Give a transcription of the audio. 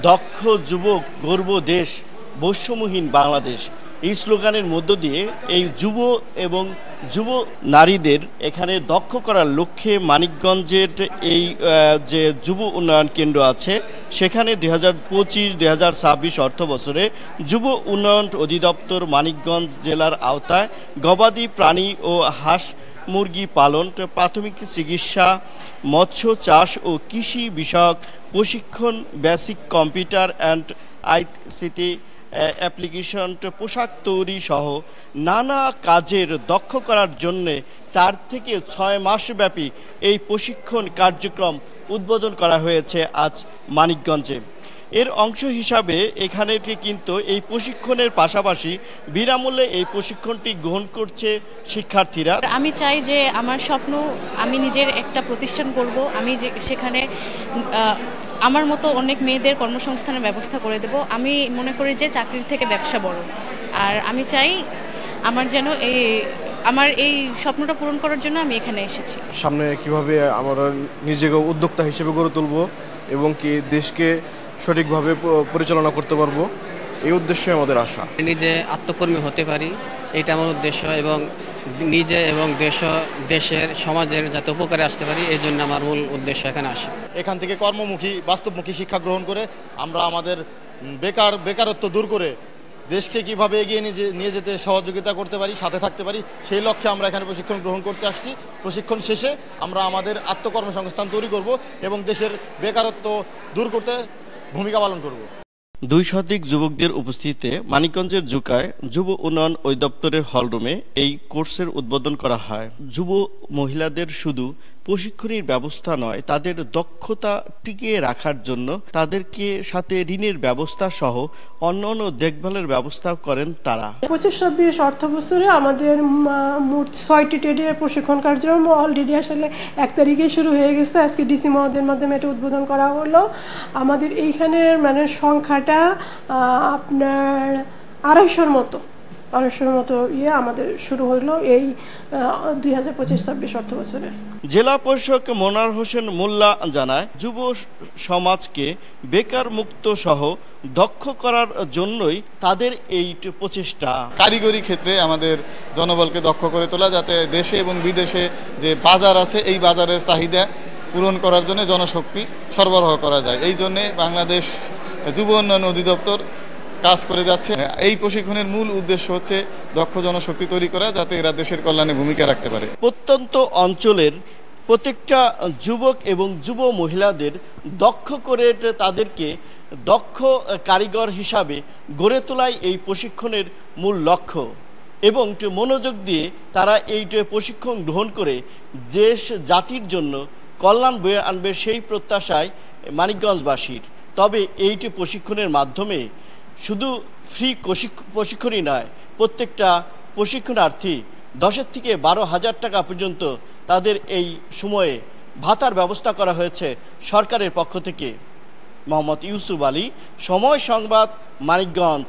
দক্ষ যুবক গর্ব দেশ, বৈষম্যহীন বাংলাদেশ, এই স্লোগানের মধ্য দিয়ে এই যুব এবং যুব নারীদের এখানে দক্ষ করার লক্ষ্যে মানিকগঞ্জের এই যে যুব উন্নয়ন কেন্দ্র আছে সেখানে 2025-2026 অর্থ বছরে যুব উন্নয়ন অধিদপ্তর মানিকগঞ্জ জেলার আওতায় গবাদি প্রাণী ও হাঁস মুরগি পালন, প্রাথমিক চিকিৎসা, মৎস্য চাষ ও কৃষি বিষয়ক প্রশিক্ষণ, basic computer and ICT application, পোশাক তৈরি সহ নানা কাজের দক্ষ করার জন্যে 4 থেকে 6 মাস ব্যাপী এই প্রশিক্ষণ কার্যক্রম উদ্বোধন করা হয়েছে আজ মানিকগঞ্জে। এর অংশ হিসাবে এখানে কিন্তু এই প্রশিক্ষণের পাশাপাশি বিনামূল্যে এই প্রশিক্ষণটি গ্রহণ করছে শিক্ষার্থীরা। আমি চাই যে আমার স্বপ্ন, আমি নিজের একটা প্রতিষ্ঠান করব, আমি যে সেখানে আমার মতো অনেক মেয়েদের কর্মসংস্থানের ব্যবস্থা করে দেব। আমি মনে করি যে চাকরির থেকে ব্যবসা বড়, আর আমি চাই আমার এই স্বপ্নটা পূরণ করার জন্য আমি এখানে এসেছি। সামনে কিভাবে আমরা নিজেকে উদ্যোক্তা হিসেবে গড়ে তুলব এবং কি দেশকে সঠিকভাবে পরিচালনা করতে পারবো, এই উদ্দেশ্যে আমাদের আশা। নিজে আত্মকর্মী হতে পারি, এটা আমার উদ্দেশ্য, এবং নিজে এবং দেশের সমাজের যাতে উপকারে আসতে পারি, এই জন্য আমার মূল উদ্দেশ্য এখানে আসা। এখান থেকে কর্মমুখী বাস্তবমুখী শিক্ষা গ্রহণ করে আমরা আমাদের বেকারত্ব দূর করে দেশকে কীভাবে এগিয়ে নিয়ে যেতে সহযোগিতা করতে পারি, সাথে থাকতে পারি, সেই লক্ষ্যে আমরা এখানে প্রশিক্ষণ গ্রহণ করতে আসছি। প্রশিক্ষণ শেষে আমরা আমাদের আত্মকর্মসংস্থান তৈরি করব এবং দেশের বেকারত্ব দূর করতে ভূমিকা পালন করব। 2 শতাধিক যুবকদের উপস্থিতিতে মানিকগঞ্জের জুকায় যুব উন্নয়ন অধিদপ্তরের হলরুমে এই কোর্সের উদ্বোধন করা হয়। যুব মহিলাদের শুধু প্রশিক্ষণের ব্যবস্থা নয়, তাদের দক্ষতা টিকিয়ে রাখার জন্য তাদেরকে সাথে ঋণের ব্যবস্থা সহ অন্যান্য দেখভালের ব্যবস্থা করেন তারা। 25-26 অর্থ বছরে আমাদের মোট 6টি ট্রেডের প্রশিক্ষণ কার্যক্রম অলরেডি আসলে 1 তারিখে শুরু হয়ে গেছে। আজকে ডিসি মহোদয়ের মাধ্যমে এটা উদ্বোধন করা হলো। আমাদের এইখানের মানে সংখ্যাটা আপনার 250-র মতো আমাদের শুরু হলো এই 2025-26 অর্থ বছরে। জেলা পরিষদ মনোয়ার হোসেন মোল্লা জানায়, যুব সমাজকে বেকার মুক্ত সহ দক্ষ করার জন্যই তাদের এই প্রচেষ্টা। কারিগরি ক্ষেত্রে আমাদের জনবলকে দক্ষ করে তোলা, যাতে দেশে এবং বিদেশে যে বাজার আছে এই বাজারের চাহিদা পূরণ করার জন্য জনশক্তি সরবরাহ করা যায়। এই জন্যে বাংলাদেশ যুব উন্নয়ন অধিদপ্তর কাজ করে যাচ্ছে। এই প্রশিক্ষণের মূল উদ্দেশ্য হচ্ছে দক্ষ জনশক্তি তৈরি করা, যাতে এরা দেশের কল্যাণে ভূমিকা রাখতে পারে। প্রত্যন্ত অঞ্চলের প্রত্যেকটা যুবক এবং যুব মহিলাদের দক্ষ করে তাদেরকে দক্ষ কারিগর হিসাবে গড়ে তোলাই এই প্রশিক্ষণের মূল লক্ষ্য, এবং মনোযোগ দিয়ে তারা এই প্রশিক্ষণ গ্রহণ করে দেশ জাতির জন্য কল্যাণ বয়ে আনবে সেই প্রত্যাশায় মানিকগঞ্জবাসীর। তবে এইটি প্রশিক্ষণের মাধ্যমে শুধু ফ্রি প্রশিক্ষণই নয়, প্রত্যেকটা প্রশিক্ষণার্থী 10 থেকে 12,000 টাকা পর্যন্ত তাদের এই সময়ে ভাতার ব্যবস্থা করা হয়েছে সরকারের পক্ষ থেকে। মোহাম্মদ ইউসুফ আলী, সময় সংবাদ, মানিকগঞ্জ।